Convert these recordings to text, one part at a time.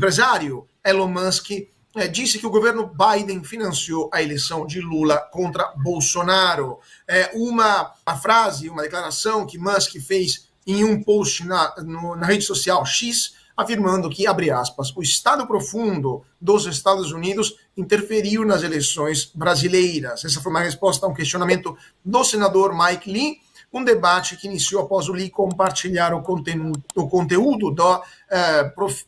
empresário Elon Musk disse que o governo Biden financiou a eleição de Lula contra Bolsonaro. Uma frase, uma declaração que Musk fez em um post na rede social X, afirmando que, abre aspas, o Estado profundo dos Estados Unidos interferiu nas eleições brasileiras. Essa foi uma resposta a um questionamento do senador Mike Lee, um debate que iniciou após o Lee compartilhar o conteúdo do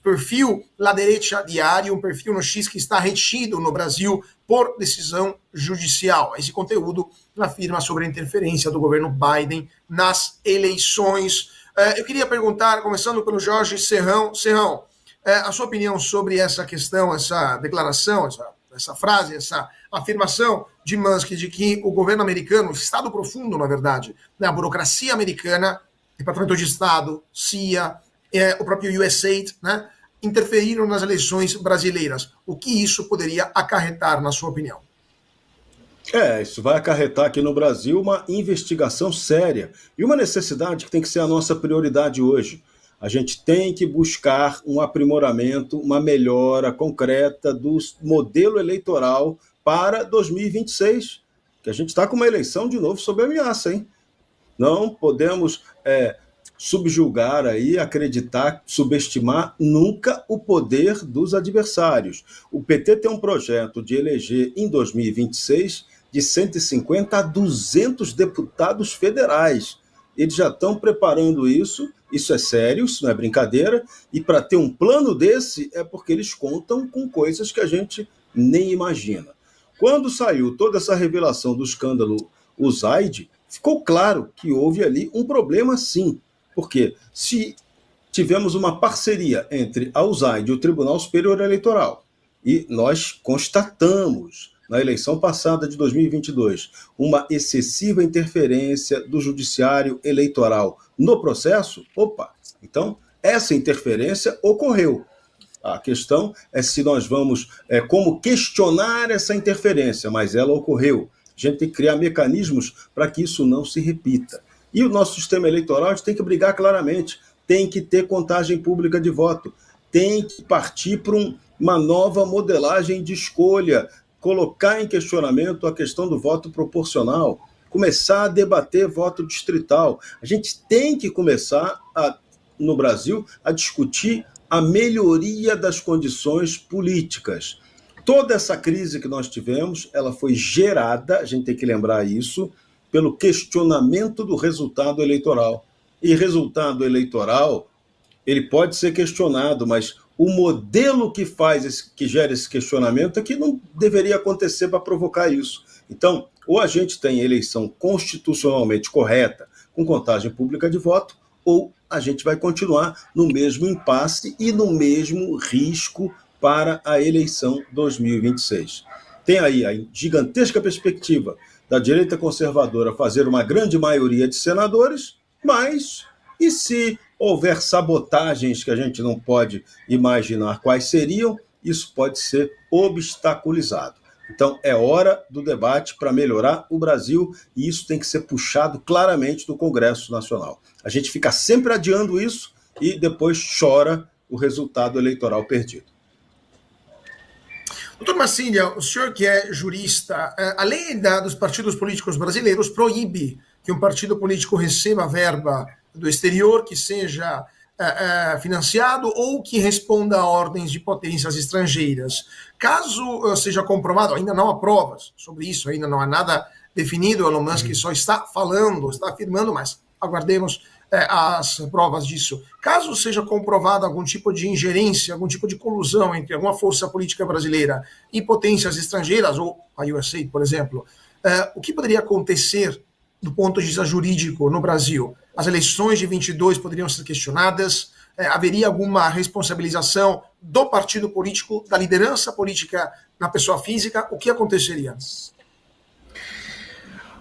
perfil La Derecha Diário, um perfil no X que está retido no Brasil por decisão judicial. Esse conteúdo afirma sobre a interferência do governo Biden nas eleições. Eu queria perguntar, começando pelo Jorge Serrão. Serrão, a sua opinião sobre essa questão, essa declaração, essa frase, essa afirmação de Musk de que o governo americano, o Estado profundo, na verdade, né, a burocracia americana, Departamento de Estado, CIA, o próprio USAID, né, interferiram nas eleições brasileiras. O que isso poderia acarretar, na sua opinião? Isso vai acarretar aqui no Brasil uma investigação séria e uma necessidade que tem que ser a nossa prioridade hoje. A gente tem que buscar um aprimoramento, uma melhora concreta do modelo eleitoral para 2026, que a gente está com uma eleição de novo sob ameaça, hein? Não podemos subjugar aí, acreditar, subestimar nunca o poder dos adversários. O PT tem um projeto de eleger em 2026 de 150 a 200 deputados federais. Eles já estão preparando isso é sério, isso não é brincadeira, e para ter um plano desse é porque eles contam com coisas que a gente nem imagina. Quando saiu toda essa revelação do escândalo USAID, ficou claro que houve ali um problema sim, porque se tivemos uma parceria entre a USAID e o Tribunal Superior Eleitoral, e nós constatamos na eleição passada de 2022, uma excessiva interferência do judiciário eleitoral no processo, então essa interferência ocorreu. A questão é se nós vamos, como questionar essa interferência, mas ela ocorreu. A gente tem que criar mecanismos para que isso não se repita. E o nosso sistema eleitoral, a gente tem que brigar claramente, tem que ter contagem pública de voto, tem que partir para uma nova modelagem de escolha, colocar em questionamento a questão do voto proporcional, começar a debater voto distrital. A gente tem que começar, no Brasil, a discutir a melhoria das condições políticas. Toda essa crise que nós tivemos, ela foi gerada, a gente tem que lembrar isso, pelo questionamento do resultado eleitoral. E resultado eleitoral, ele pode ser questionado, mas o modelo que gera esse questionamento é que não deveria acontecer para provocar isso. Então, ou a gente tem eleição constitucionalmente correta, com contagem pública de voto, ou a gente vai continuar no mesmo impasse e no mesmo risco para a eleição 2026. Tem aí a gigantesca perspectiva da direita conservadora fazer uma grande maioria de senadores, mas e se houver sabotagens que a gente não pode imaginar quais seriam, isso pode ser obstaculizado. Então, é hora do debate para melhorar o Brasil e isso tem que ser puxado claramente do Congresso Nacional. A gente fica sempre adiando isso e depois chora o resultado eleitoral perdido. Doutor Marcília, o senhor que é jurista, a lei dos partidos políticos brasileiros proíbe que um partido político receba verba do exterior, que seja financiado ou que responda a ordens de potências estrangeiras. Caso seja comprovado, ainda não há provas sobre isso, ainda não há nada definido, Elon Musk só está falando, está afirmando, mas aguardemos as provas disso. Caso seja comprovado algum tipo de ingerência, algum tipo de colusão entre alguma força política brasileira e potências estrangeiras, ou a USAID, por exemplo, o que poderia acontecer do ponto de vista jurídico no Brasil? As eleições de 22 poderiam ser questionadas? Haveria alguma responsabilização do partido político, da liderança política na pessoa física? O que aconteceria?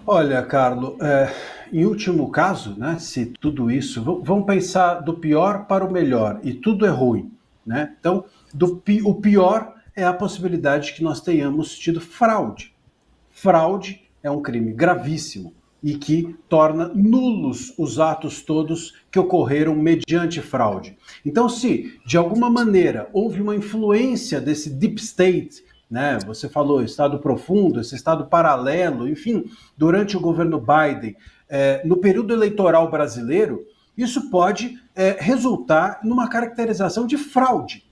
Olha, Carlos, em último caso, né, se tudo isso... Vamos pensar do pior para o melhor, e tudo é ruim, né? Então, o pior é a possibilidade que nós tenhamos tido fraude. Fraude é um crime gravíssimo, e que torna nulos os atos todos que ocorreram mediante fraude. Então, se de alguma maneira houve uma influência desse deep state, né, você falou Estado profundo, esse Estado paralelo, enfim, durante o governo Biden, no período eleitoral brasileiro, isso pode resultar numa caracterização de fraude.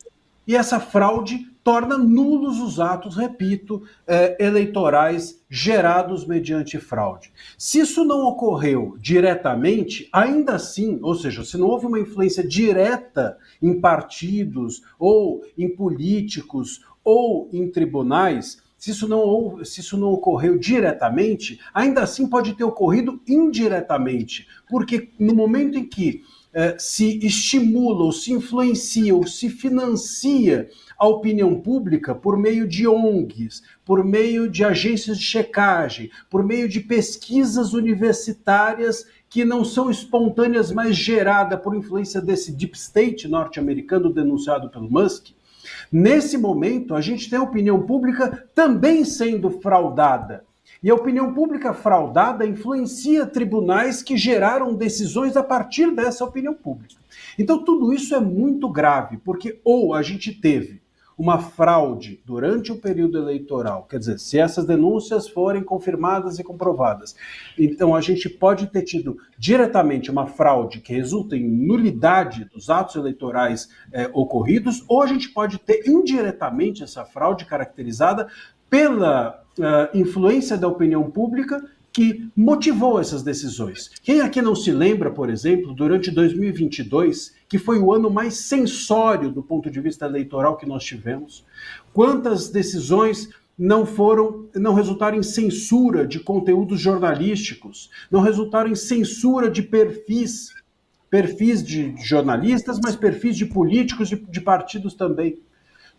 E essa fraude torna nulos os atos, repito, eleitorais gerados mediante fraude. Se isso não ocorreu diretamente, ainda assim, ou seja, se não houve uma influência direta em partidos, ou em políticos, ou em tribunais, se isso não ocorreu diretamente, ainda assim pode ter ocorrido indiretamente, porque no momento em que se estimula, ou se influencia, ou se financia a opinião pública por meio de ONGs, por meio de agências de checagem, por meio de pesquisas universitárias que não são espontâneas, mas geradas por influência desse deep state norte-americano denunciado pelo Musk. Nesse momento, a gente tem a opinião pública também sendo fraudada. E a opinião pública fraudada influencia tribunais que geraram decisões a partir dessa opinião pública. Então, tudo isso é muito grave, porque ou a gente teve uma fraude durante o período eleitoral, quer dizer, se essas denúncias forem confirmadas e comprovadas, então a gente pode ter tido diretamente uma fraude que resulta em nulidade dos atos eleitorais ocorridos, ou a gente pode ter indiretamente essa fraude caracterizada pela influência da opinião pública que motivou essas decisões. Quem aqui não se lembra, por exemplo, durante 2022, que foi o ano mais censório do ponto de vista eleitoral que nós tivemos, quantas decisões não resultaram em censura de conteúdos jornalísticos, não resultaram em censura de perfis de jornalistas, mas perfis de políticos, de partidos também.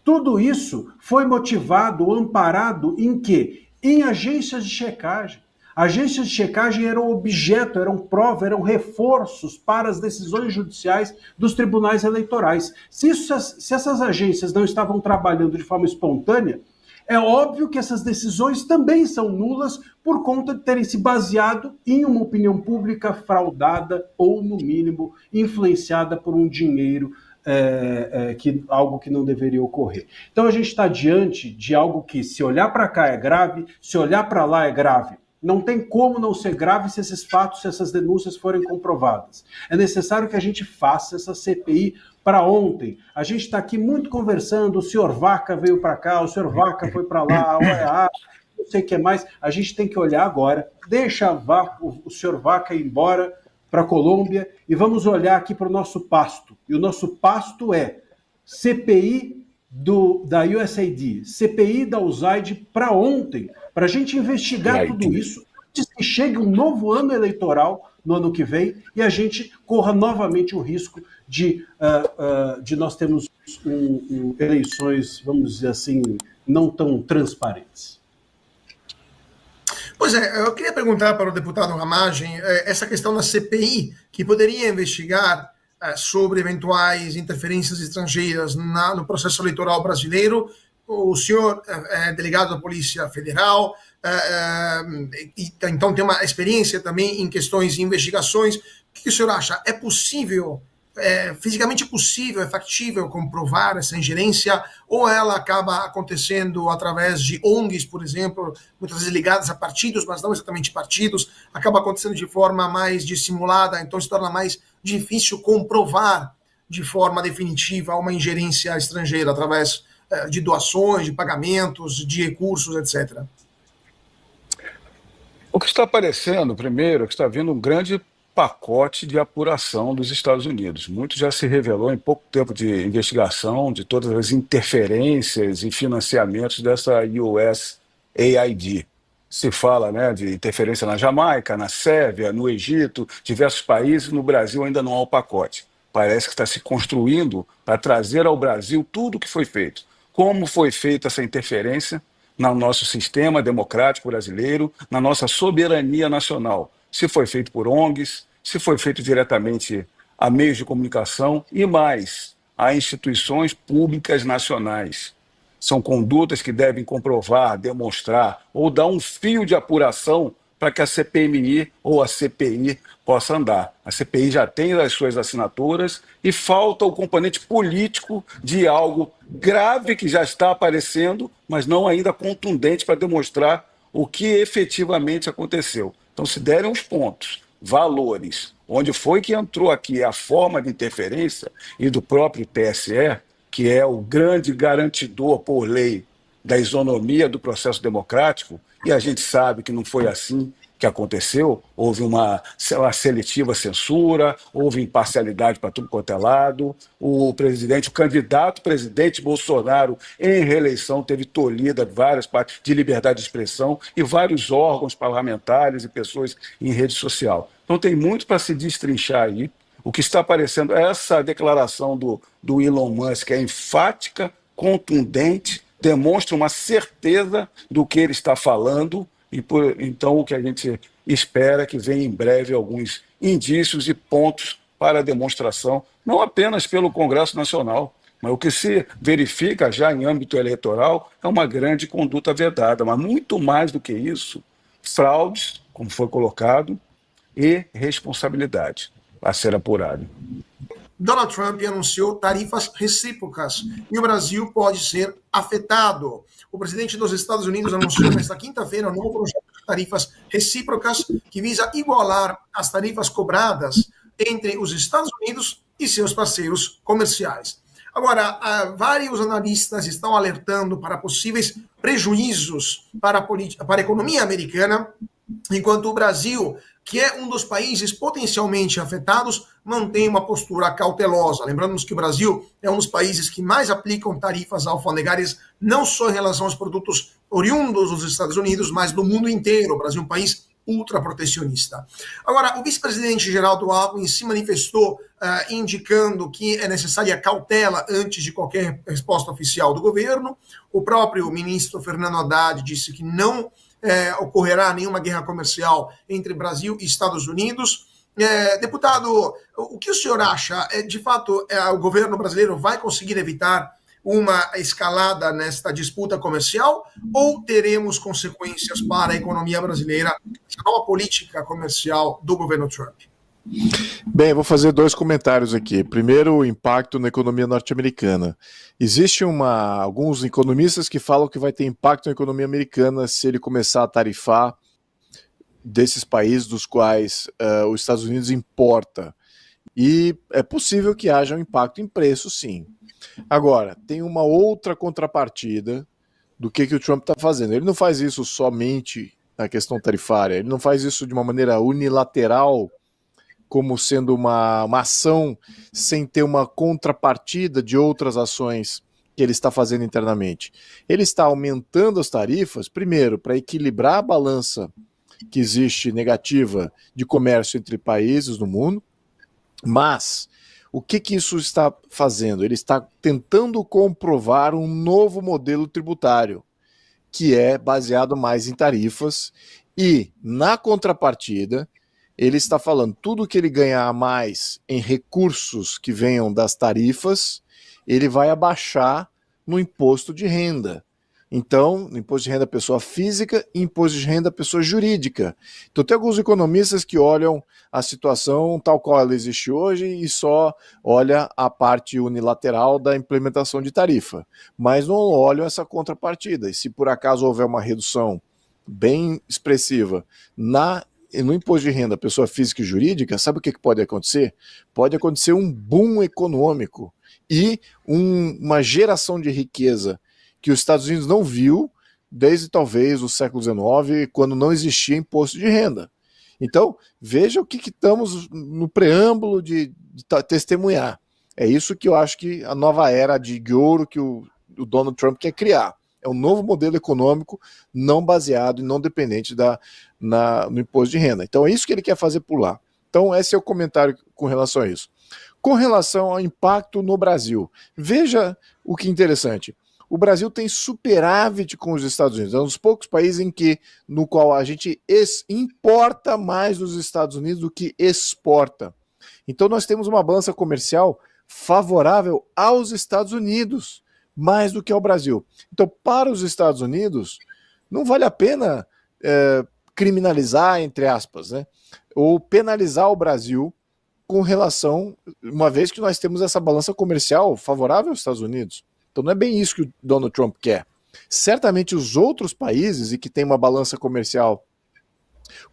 Tudo isso foi motivado, amparado em quê? Em agências de checagem. Agências de checagem eram objeto, eram prova, eram reforços para as decisões judiciais dos tribunais eleitorais. Se essas agências não estavam trabalhando de forma espontânea, é óbvio que essas decisões também são nulas por conta de terem se baseado em uma opinião pública fraudada ou, no mínimo, influenciada por um dinheiro algo que não deveria ocorrer. Então a gente está diante de algo que, se olhar para cá é grave, se olhar para lá é grave. Não tem como não ser grave se esses fatos, se essas denúncias forem comprovadas. É necessário que a gente faça essa CPI para ontem. A gente está aqui muito conversando, o senhor Vaca veio para cá, o senhor Vaca foi para lá, a OEA, não sei o que mais. A gente tem que olhar agora, deixa o senhor Vaca ir embora para a Colômbia e vamos olhar aqui para o nosso pasto. E o nosso pasto é CPI da USAID, CPI da USAID para ontem, para a gente investigar tudo isso antes que chegue um novo ano eleitoral no ano que vem e a gente corra novamente o risco de nós termos eleições, vamos dizer assim, não tão transparentes. Pois é, eu queria perguntar para o deputado Ramagem essa questão da CPI, que poderia investigar sobre eventuais interferências estrangeiras no processo eleitoral brasileiro. O senhor é delegado da Polícia Federal, e então tem uma experiência também em questões de investigações. O que o senhor acha? É possível, fisicamente possível, é factível comprovar essa ingerência, ou ela acaba acontecendo através de ONGs, por exemplo, muitas vezes ligadas a partidos, mas não exatamente partidos, acaba acontecendo de forma mais dissimulada, então se torna mais difícil comprovar de forma definitiva uma ingerência estrangeira através de doações, de pagamentos, de recursos, etc. O que está aparecendo, primeiro, é que está vindo um grande pacote de apuração dos Estados Unidos. Muito já se revelou em pouco tempo de investigação de todas as interferências e financiamentos dessa USAID. Se fala, né, de interferência na Jamaica, na Sérvia, no Egito, diversos países. No Brasil ainda não há o pacote. Parece que está se construindo para trazer ao Brasil tudo o que foi feito. Como foi feita essa interferência no nosso sistema democrático brasileiro, na nossa soberania nacional. Se foi feito por ONGs, se foi feito diretamente a meios de comunicação e mais, a instituições públicas nacionais. São condutas que devem comprovar, demonstrar ou dar um fio de apuração para que a CPMI ou a CPI possa andar. A CPI já tem as suas assinaturas e falta o componente político de algo grave que já está aparecendo, mas não ainda contundente para demonstrar o que efetivamente aconteceu. Então, se derem os pontos, valores, onde foi que entrou aqui a forma de interferência e do próprio TSE, que é o grande garantidor por lei da isonomia do processo democrático, e a gente sabe que não foi assim que aconteceu, houve uma seletiva censura, houve imparcialidade para tudo quanto é lado, o candidato presidente Bolsonaro, em reeleição, teve tolhida várias partes de liberdade de expressão e vários órgãos parlamentares e pessoas em rede social. Então tem muito para se destrinchar aí. O que está aparecendo, essa declaração do Elon Musk é enfática, contundente, demonstra uma certeza do que ele está falando, então o que a gente espera é que venha em breve alguns indícios e pontos para a demonstração, não apenas pelo Congresso Nacional, mas o que se verifica já em âmbito eleitoral é uma grande conduta vedada, mas muito mais do que isso, fraudes, como foi colocado, e responsabilidade a ser apurada. Donald Trump anunciou tarifas recíprocas e o Brasil pode ser afetado. O presidente dos Estados Unidos anunciou nesta quinta-feira um novo projeto de tarifas recíprocas que visa igualar as tarifas cobradas entre os Estados Unidos e seus parceiros comerciais. Agora, vários analistas estão alertando para possíveis prejuízos para a economia americana, enquanto o Brasil, que é um dos países potencialmente afetados, mantém uma postura cautelosa. Lembrando que o Brasil é um dos países que mais aplicam tarifas alfandegárias, não só em relação aos produtos oriundos dos Estados Unidos, mas do mundo inteiro. O Brasil é um país ultraprotecionista. Agora, o vice-presidente Geraldo Alckmin se manifestou indicando que é necessária cautela antes de qualquer resposta oficial do governo. O próprio ministro Fernando Haddad disse que não ocorrerá nenhuma guerra comercial entre Brasil e Estados Unidos. Deputado, o que o senhor acha? De fato, o governo brasileiro vai conseguir evitar uma escalada nesta disputa comercial ou teremos consequências para a economia brasileira, essa nova política comercial do governo Trump? Bem, vou fazer dois comentários aqui. Primeiro, o impacto na economia norte-americana. Existem alguns economistas que falam que vai ter impacto na economia americana se ele começar a tarifar desses países dos quais os Estados Unidos importa. E é possível que haja um impacto em preço, sim. Agora, tem uma outra contrapartida do que o Trump está fazendo. Ele não faz isso somente na questão tarifária, ele não faz isso de uma maneira unilateral, como sendo uma ação sem ter uma contrapartida de outras ações que ele está fazendo internamente. Ele está aumentando as tarifas, primeiro, para equilibrar a balança que existe negativa de comércio entre países no mundo, mas o que isso está fazendo? Ele está tentando comprovar um novo modelo tributário, que é baseado mais em tarifas, e, na contrapartida, ele está falando tudo que ele ganhar a mais em recursos que venham das tarifas, ele vai abaixar no imposto de renda. Então, no imposto de renda pessoa física e imposto de renda pessoa jurídica. Então, tem alguns economistas que olham a situação tal qual ela existe hoje e só olha a parte unilateral da implementação de tarifa, mas não olham essa contrapartida. E se por acaso houver uma redução bem expressiva no imposto de renda pessoa física e jurídica, sabe o que pode acontecer? Pode acontecer um boom econômico e uma geração de riqueza que os Estados Unidos não viu desde talvez o século XIX, quando não existia imposto de renda. Então, veja o que estamos no preâmbulo de testemunhar. É isso que eu acho que a nova era de ouro que o Donald Trump quer criar. É um novo modelo econômico não baseado e não dependente no imposto de renda. Então, é isso que ele quer fazer por lá. Então, esse é o comentário com relação a isso. Com relação ao impacto no Brasil, veja o que é interessante. O Brasil tem superávit com os Estados Unidos. É um dos poucos países no qual a gente importa mais dos Estados Unidos do que exporta. Então nós temos uma balança comercial favorável aos Estados Unidos, mais do que ao Brasil. Então, para os Estados Unidos, não vale a pena criminalizar, entre aspas, né, ou penalizar o Brasil com relação, uma vez que nós temos essa balança comercial favorável aos Estados Unidos. Então não é bem isso que o Donald Trump quer. Certamente os outros países e que têm uma balança comercial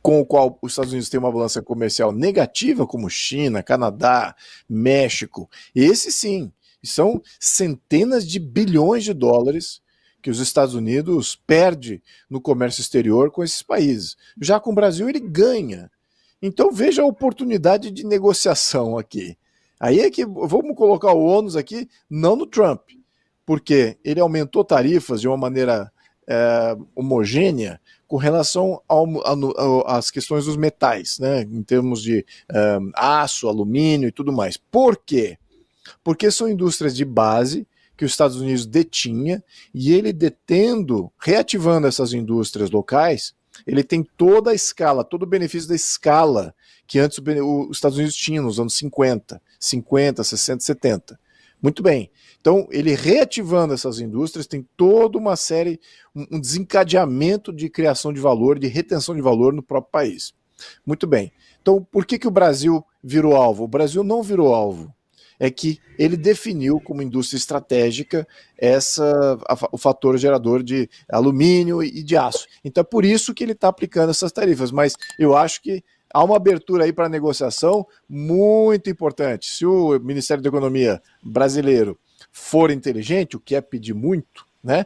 com o qual os Estados Unidos têm uma balança comercial negativa, como China, Canadá, México, esses sim, são centenas de bilhões de dólares que os Estados Unidos perde no comércio exterior com esses países. Já com o Brasil ele ganha. Então veja a oportunidade de negociação aqui. Aí é que vamos colocar o ônus aqui, não no Trump, porque ele aumentou tarifas de uma maneira homogênea com relação às questões dos metais, né, em termos de aço, alumínio e tudo mais. Por quê? Porque são indústrias de base que os Estados Unidos detinha, e ele reativando essas indústrias locais, ele tem toda a escala, todo o benefício da escala que antes os Estados Unidos tinham nos anos 50, 60, 70. Muito bem. Então, ele reativando essas indústrias tem toda uma série, um desencadeamento de criação de valor, de retenção de valor no próprio país. Muito bem. Então, por que o Brasil virou alvo? O Brasil não virou alvo. É que ele definiu como indústria estratégica o fator gerador de alumínio e de aço. Então é por isso que ele está aplicando essas tarifas. Mas eu acho que há uma abertura aí para negociação muito importante. Se o Ministério da Economia brasileiro for inteligente, o que é pedir muito, né,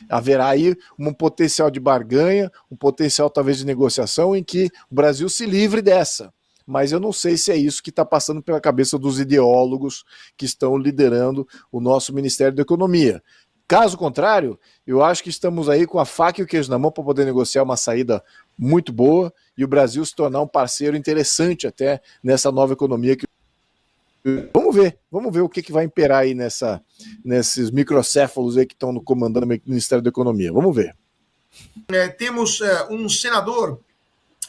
haverá aí um potencial de barganha, um potencial talvez de negociação em que o Brasil se livre dessa. Mas eu não sei se é isso que está passando pela cabeça dos ideólogos que estão liderando o nosso Ministério da Economia. Caso contrário, eu acho que estamos aí com a faca e o queijo na mão para poder negociar uma saída muito boa e o Brasil se tornar um parceiro interessante até nessa nova economia. Vamos ver o que vai imperar aí nesses microcéfalos aí que estão comandando o Ministério da Economia. Vamos ver. Temos um senador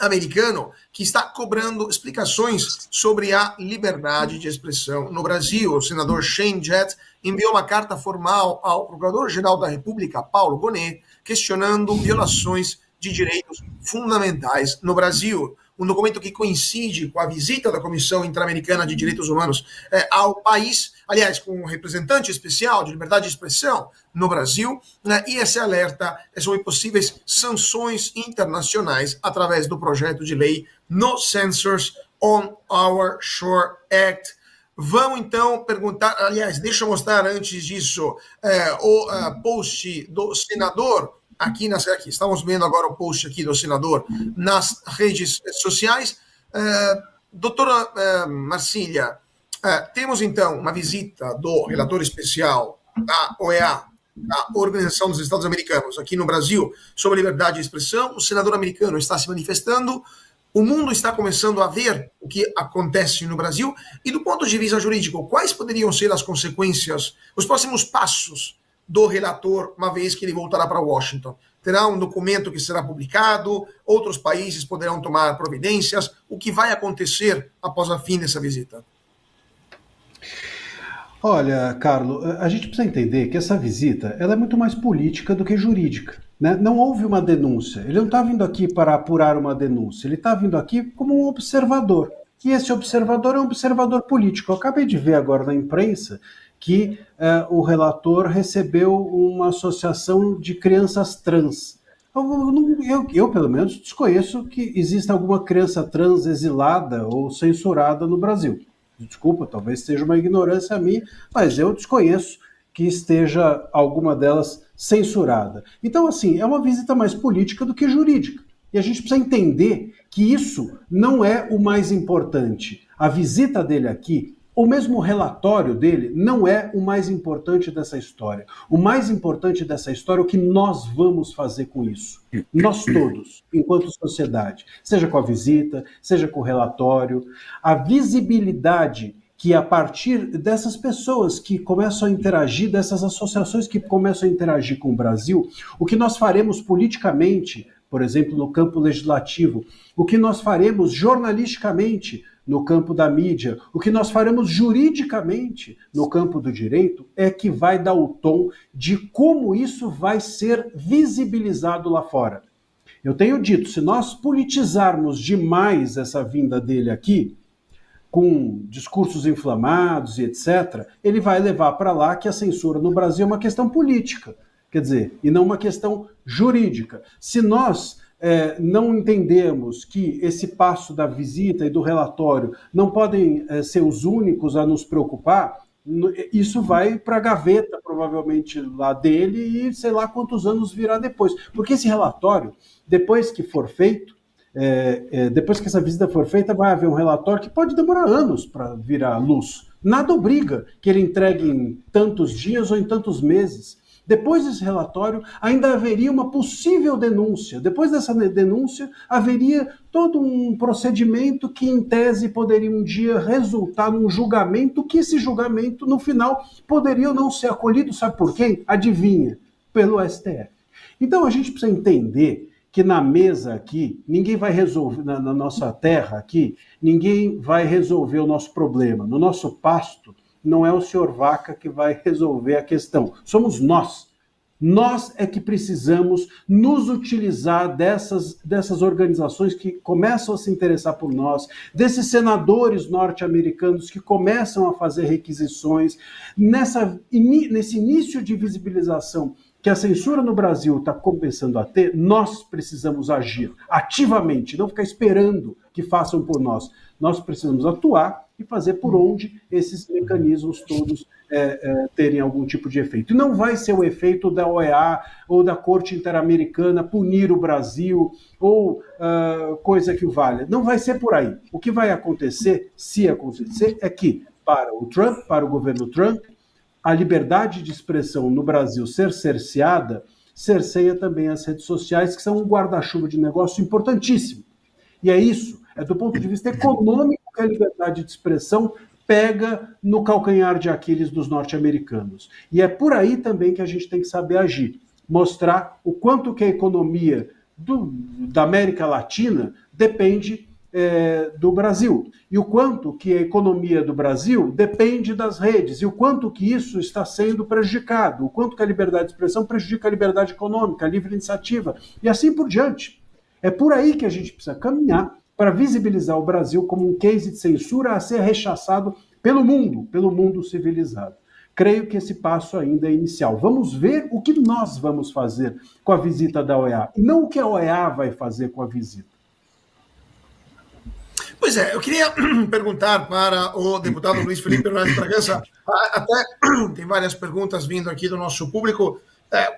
americano que está cobrando explicações sobre a liberdade de expressão no Brasil. O senador Shane Jett enviou uma carta formal ao Procurador-Geral da República, Paulo Gonet, questionando violações de direitos fundamentais no Brasil. Um documento que coincide com a visita da Comissão Interamericana de Direitos Humanos ao país, aliás, com um representante especial de liberdade de expressão no Brasil, né, e esse alerta é sobre possíveis sanções internacionais através do projeto de lei No Censors on Our Shore Act. Vamos então perguntar, aliás, deixa eu mostrar antes disso o post do senador. Aqui estamos vendo agora o post aqui do senador nas redes sociais. Doutora Marcília, temos então uma visita do relator especial da OEA, da Organização dos Estados Americanos, aqui no Brasil, sobre liberdade de expressão. O senador americano está se manifestando, o mundo está começando a ver o que acontece no Brasil, e do ponto de vista jurídico, quais poderiam ser as consequências, os próximos passos do relator, uma vez que ele voltará para Washington? Terá um documento que será publicado, outros países poderão tomar providências. O que vai acontecer após a fim dessa visita? Olha, Carlos, a gente precisa entender que essa visita ela é muito mais política do que jurídica, né? Não houve uma denúncia. Ele não está vindo aqui para apurar uma denúncia, ele está vindo aqui como um observador. E esse observador é um observador político. Eu acabei de ver agora na imprensa que o relator recebeu uma associação de crianças trans. Eu, pelo menos, desconheço que exista alguma criança trans exilada ou censurada no Brasil. Desculpa, talvez seja uma ignorância minha, mas eu desconheço que esteja alguma delas censurada. Então, assim, é uma visita mais política do que jurídica. E a gente precisa entender que isso não é o mais importante. A visita dele aqui, ou mesmo o relatório dele, não é o mais importante dessa história. O mais importante dessa história é o que nós vamos fazer com isso. Nós todos, enquanto sociedade. Seja com a visita, seja com o relatório. A visibilidade que a partir dessas pessoas que começam a interagir, dessas associações que começam a interagir com o Brasil, o que nós faremos politicamente, por exemplo, no campo legislativo, o que nós faremos jornalisticamente no campo da mídia, o que nós faremos juridicamente no campo do direito é que vai dar o tom de como isso vai ser visibilizado lá fora. Eu tenho dito, se nós politizarmos demais essa vinda dele aqui, com discursos inflamados e etc., ele vai levar para lá que a censura no Brasil é uma questão política, quer dizer, e não uma questão jurídica. Se nós não entendemos que esse passo da visita e do relatório não podem ser os únicos a nos preocupar, isso vai para a gaveta, provavelmente, lá dele, e sei lá quantos anos virá depois. Porque esse relatório, depois que for feito, depois que essa visita for feita, vai haver um relatório que pode demorar anos para vir à luz. Nada obriga que ele entregue em tantos dias ou em tantos meses. Depois desse relatório, ainda haveria uma possível denúncia. Depois dessa denúncia, haveria todo um procedimento que, em tese, poderia um dia resultar num julgamento, que esse julgamento, no final, poderia ou não ser acolhido, sabe por quem? Adivinha? Pelo STF. Então, a gente precisa entender que na mesa aqui, ninguém vai resolver, na nossa terra aqui, ninguém vai resolver o nosso problema. No nosso pasto, não é o senhor Vaca que vai resolver a questão. Somos nós. Nós é que precisamos nos utilizar dessas organizações que começam a se interessar por nós, desses senadores norte-americanos que começam a fazer requisições. Nesse início de visibilização que a censura no Brasil está começando a ter, nós precisamos agir ativamente, não ficar esperando que façam por nós. Nós precisamos atuar e fazer por onde esses mecanismos todos terem algum tipo de efeito. E não vai ser o efeito da OEA ou da Corte Interamericana punir o Brasil ou coisa que o valha. Não vai ser por aí. O que vai acontecer, se acontecer, é que para o Trump, para o governo Trump, a liberdade de expressão no Brasil ser cerceada, cerceia também as redes sociais, que são um guarda-chuva de negócio importantíssimo. E é isso, é do ponto de vista econômico que a liberdade de expressão pega no calcanhar de Aquiles dos norte-americanos. E é por aí também que a gente tem que saber agir, mostrar o quanto que a economia da América Latina depende do Brasil, e o quanto que a economia do Brasil depende das redes, e o quanto que isso está sendo prejudicado, o quanto que a liberdade de expressão prejudica a liberdade econômica, a livre iniciativa, e assim por diante. É por aí que a gente precisa caminhar para visibilizar o Brasil como um case de censura a ser rechaçado pelo mundo civilizado. Creio que esse passo ainda é inicial. Vamos ver o que nós vamos fazer com a visita da OEA, e não o que a OEA vai fazer com a visita. Pois é, eu queria perguntar para o deputado Luiz Felipe Hernandes Bragança, até tem várias perguntas vindo aqui do nosso público.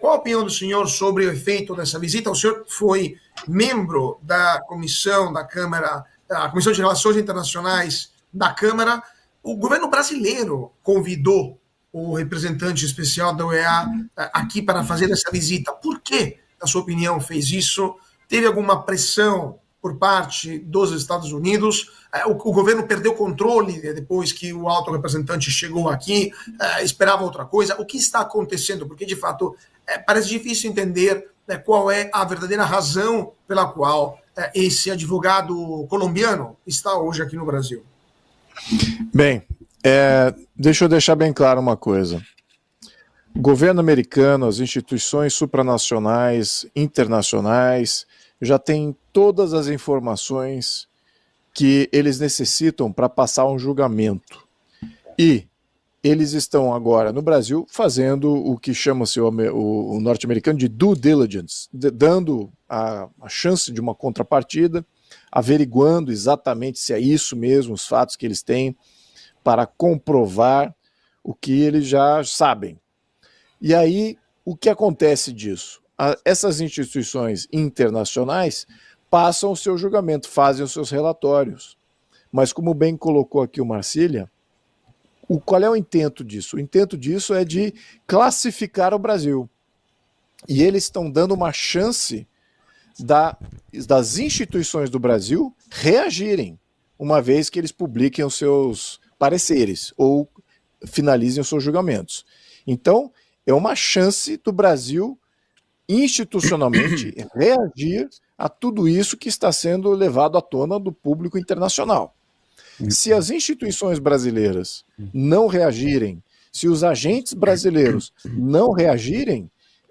Qual a opinião do senhor sobre o efeito dessa visita? O senhor foi membro da comissão da Câmara, a Comissão de Relações Internacionais da Câmara. O governo brasileiro convidou o representante especial da OEA aqui para fazer essa visita. Por que, na sua opinião, fez isso? Teve alguma pressão por parte dos Estados Unidos? O governo perdeu o controle depois que o alto representante chegou aqui, esperava outra coisa. O que está acontecendo? Porque, de fato, parece difícil entender qual é a verdadeira razão pela qual esse advogado colombiano está hoje aqui no Brasil. Bem, deixa eu deixar bem claro uma coisa. O governo americano, as instituições supranacionais, internacionais, já têm todas as informações que eles necessitam para passar um julgamento. E eles estão agora no Brasil fazendo o que chama-se o norte-americano de due diligence, dando a chance de uma contrapartida, averiguando exatamente se é isso mesmo, os fatos que eles têm, para comprovar o que eles já sabem. E aí, o que acontece disso? Essas instituições internacionais passam o seu julgamento, fazem os seus relatórios. Mas, como bem colocou aqui o Marcília, qual é o intento disso? O intento disso é de classificar o Brasil. E eles estão dando uma chance das instituições do Brasil reagirem, uma vez que eles publiquem os seus pareceres ou finalizem os seus julgamentos. Então, é uma chance do Brasil institucionalmente reagir a tudo isso que está sendo levado à tona do público internacional. Se as instituições brasileiras não reagirem, se os agentes brasileiros não reagirem,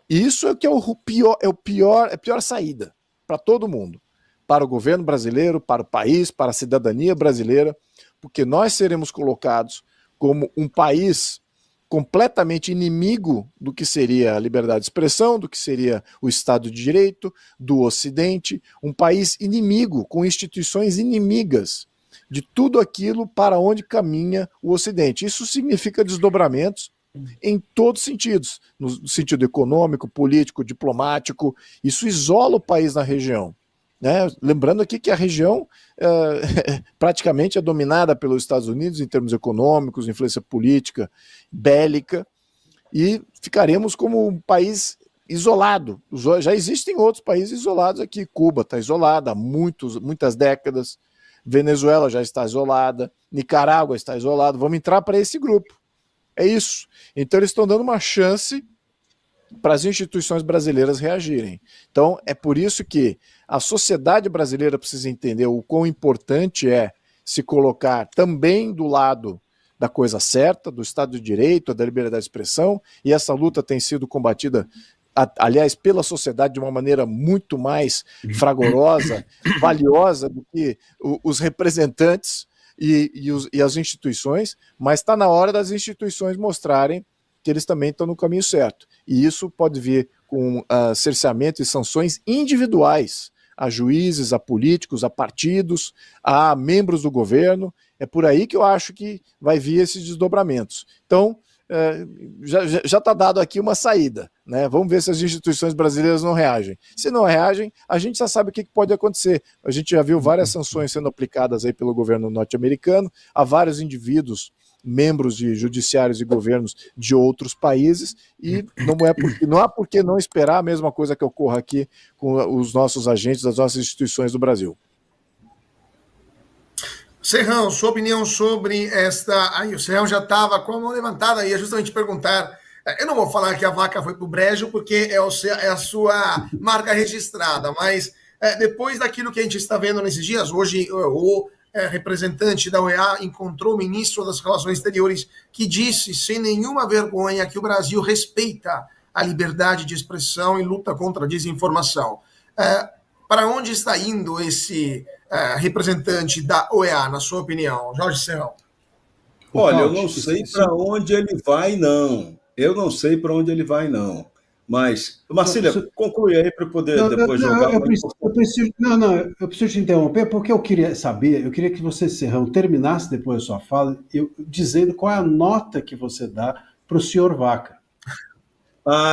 isso é que é a pior saída. para todo mundo, para o governo brasileiro, para o país, para a cidadania brasileira, porque nós seremos colocados como um país completamente inimigo do que seria a liberdade de expressão, do que seria o Estado de Direito, do Ocidente, um país inimigo, com instituições inimigas de tudo aquilo para onde caminha o Ocidente. Isso significa desdobramentos em todos os sentidos, no sentido econômico, político, diplomático. Isso isola o país na região. Né? Lembrando aqui que a região praticamente é dominada pelos Estados Unidos em termos econômicos, influência política, bélica, e ficaremos como um país isolado. Já existem outros países isolados aqui. Cuba está isolada há muitas décadas, Venezuela já está isolada, Nicarágua está isolada. Vamos entrar para esse grupo. É isso. Então eles estão dando uma chance para as instituições brasileiras reagirem. Então, é por isso que a sociedade brasileira precisa entender o quão importante é se colocar também do lado da coisa certa, do Estado de Direito, da liberdade de expressão, e essa luta tem sido combatida, aliás, pela sociedade de uma maneira muito mais fragorosa, valiosa do que os representantes e as instituições, mas está na hora das instituições mostrarem que eles também estão no caminho certo. E isso pode vir com cerceamento e sanções individuais a juízes, a políticos, a partidos, a membros do governo. É por aí que eu acho que vai vir esses desdobramentos. Então, já está dado aqui uma saída. Né? Vamos ver se as instituições brasileiras não reagem. Se não reagem, a gente já sabe o que pode acontecer. A gente já viu várias sanções sendo aplicadas aí pelo governo norte-americano a vários indivíduos, membros de judiciários e governos de outros países, e não há por que não esperar a mesma coisa que ocorra aqui com os nossos agentes das nossas instituições do Brasil. Serrão, sua opinião sobre esta... Aí o Serrão já estava com a mão levantada, ia justamente perguntar. Eu não vou falar que a vaca foi para o brejo, porque é a sua marca registrada, mas depois daquilo que a gente está vendo nesses dias, hoje o representante da OEA encontrou o ministro das Relações Exteriores, que disse, sem nenhuma vergonha, que o Brasil respeita a liberdade de expressão e luta contra a desinformação. Para onde está indo esse representante da OEA, na sua opinião, Jorge Serrão? Olha, eu não sei para onde ele vai, não. Mas, Marcília, conclui aí para poder depois jogar. Eu preciso te interromper, porque eu queria que você, Serrão, terminasse depois da sua fala, dizendo qual é a nota que você dá para o senhor Vaca.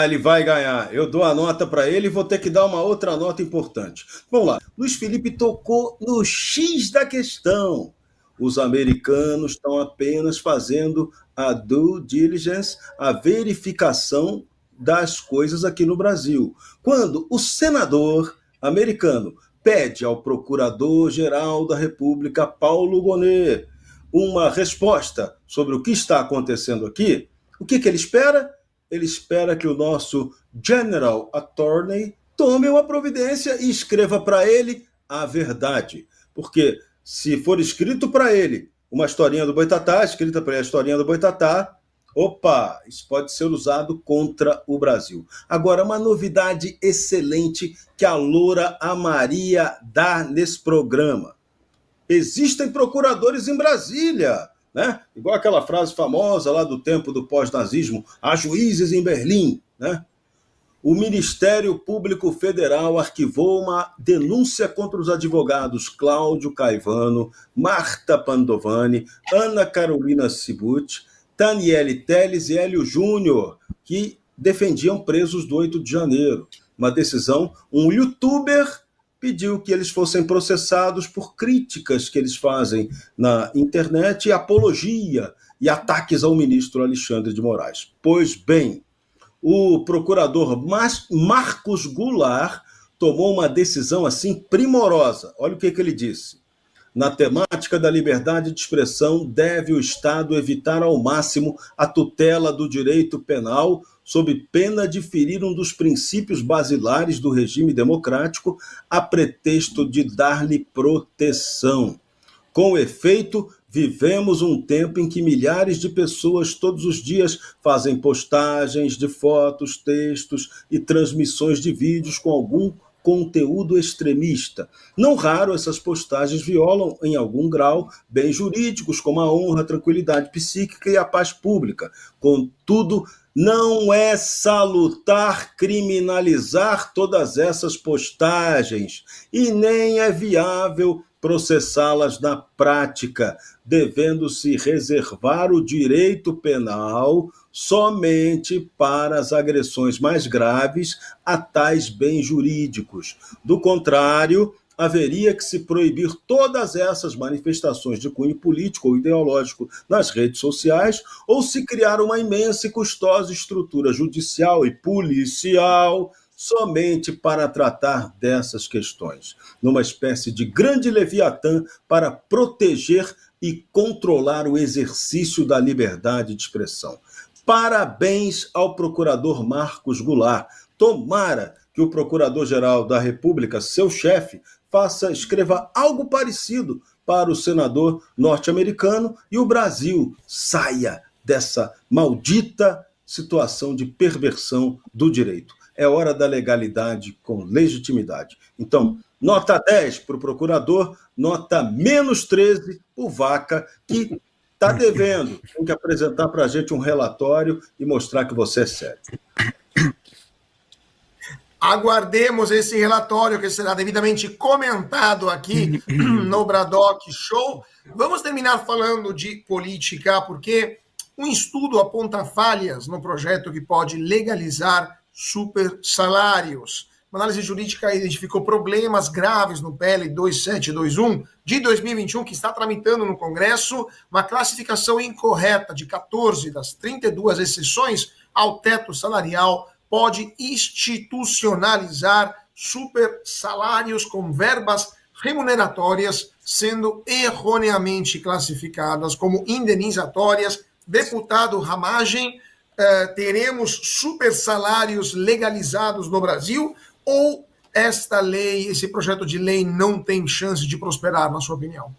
Ele vai ganhar. Eu dou a nota para ele e vou ter que dar uma outra nota importante. Vamos lá. Luiz Felipe tocou no X da questão. Os americanos estão apenas fazendo a due diligence, a verificação das coisas aqui no Brasil. Quando o senador americano pede ao procurador-geral da República, Paulo Gonet, uma resposta sobre o que está acontecendo aqui, o que ele espera? Ele espera que o nosso General Attorney tome uma providência e escreva para ele a verdade. Porque se for escrito para ele uma historinha do Boitatá, escrita para ele a historinha do Boitatá, isso pode ser usado contra o Brasil. Agora, uma novidade excelente que a Loura Amaria dá nesse programa. Existem procuradores em Brasília, né? Igual aquela frase famosa lá do tempo do pós-nazismo, há juízes em Berlim, né? O Ministério Público Federal arquivou uma denúncia contra os advogados Cláudio Caivano, Marta Pandovani, Ana Carolina Cibutti, Taniele Teles e Hélio Júnior, que defendiam presos do 8 de janeiro. Uma decisão, um youtuber pediu que eles fossem processados por críticas que eles fazem na internet e apologia e ataques ao ministro Alexandre de Moraes. Pois bem, o procurador Marcos Goulart tomou uma decisão assim primorosa. Olha o que ele disse. Na temática da liberdade de expressão, deve o Estado evitar ao máximo a tutela do direito penal sob pena de ferir um dos princípios basilares do regime democrático a pretexto de dar-lhe proteção. Com efeito, vivemos um tempo em que milhares de pessoas todos os dias fazem postagens de fotos, textos e transmissões de vídeos com algum conteúdo extremista. Não raro, essas postagens violam, em algum grau, bens jurídicos como a honra, a tranquilidade psíquica e a paz pública. Contudo, não é salutar criminalizar todas essas postagens e nem é viável processá-las na prática, devendo-se reservar o direito penal somente para as agressões mais graves a tais bens jurídicos. Do contrário, haveria que se proibir todas essas manifestações de cunho político ou ideológico nas redes sociais, ou se criar uma imensa e custosa estrutura judicial e policial somente para tratar dessas questões, numa espécie de grande leviatã para proteger e controlar o exercício da liberdade de expressão. Parabéns ao procurador Marcos Goulart. Tomara que o Procurador-Geral da República, seu chefe, escreva algo parecido para o senador norte-americano e o Brasil saia dessa maldita situação de perversão do direito. É hora da legalidade com legitimidade. Então, nota 10 para o procurador, nota menos 13 para o Vaca, que está devendo. Tem que apresentar para a gente um relatório e mostrar que você é sério. Aguardemos esse relatório que será devidamente comentado aqui no Bradock Show. Vamos terminar falando de política, porque um estudo aponta falhas no projeto que pode legalizar super salários. Uma análise jurídica identificou problemas graves no PL 2721 de 2021, que está tramitando no Congresso, uma classificação incorreta de 14 das 32 exceções ao teto salarial pode institucionalizar super salários com verbas remuneratórias sendo erroneamente classificadas como indenizatórias. Deputado Ramagem, teremos super salários legalizados no Brasil ou esta lei, esse projeto de lei não tem chance de prosperar, na sua opinião?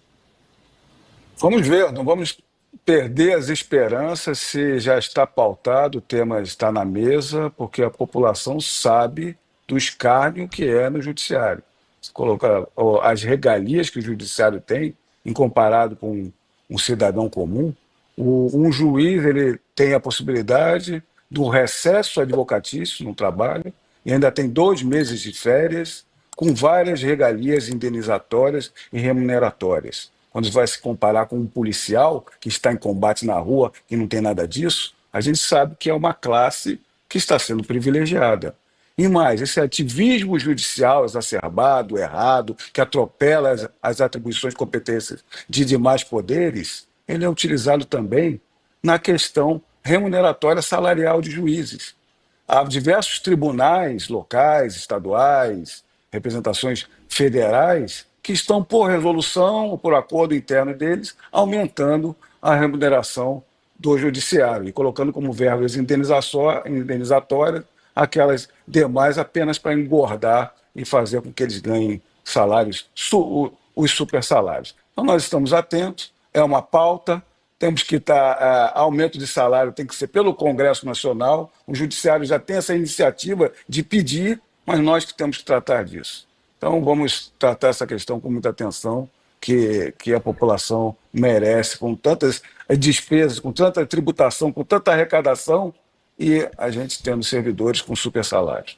Vamos ver, não vamos perder as esperanças se já está pautado, o tema está na mesa, porque a população sabe do escárnio que é no judiciário. Se colocar as regalias que o judiciário tem, em comparado com um cidadão comum, um juiz ele tem a possibilidade do recesso advocatício no trabalho e ainda tem 2 meses de férias, com várias regalias indenizatórias e remuneratórias. Quando vai se comparar com um policial que está em combate na rua e não tem nada disso, a gente sabe que é uma classe que está sendo privilegiada. E mais, esse ativismo judicial exacerbado, errado, que atropela as atribuições e competências de demais poderes, ele é utilizado também na questão remuneratória salarial de juízes. Há diversos tribunais locais, estaduais, representações federais, que estão, por resolução ou por acordo interno deles, aumentando a remuneração do judiciário e colocando como verbas indenizatórias aquelas demais apenas para engordar e fazer com que eles ganhem salários, os super salários. Então nós estamos atentos, é uma pauta, temos que estar, aumento de salário tem que ser pelo Congresso Nacional, o Judiciário já tem essa iniciativa de pedir, mas nós que temos que tratar disso. Então vamos tratar essa questão com muita atenção, que a população merece, com tantas despesas, com tanta tributação, com tanta arrecadação, e a gente tendo servidores com super salários.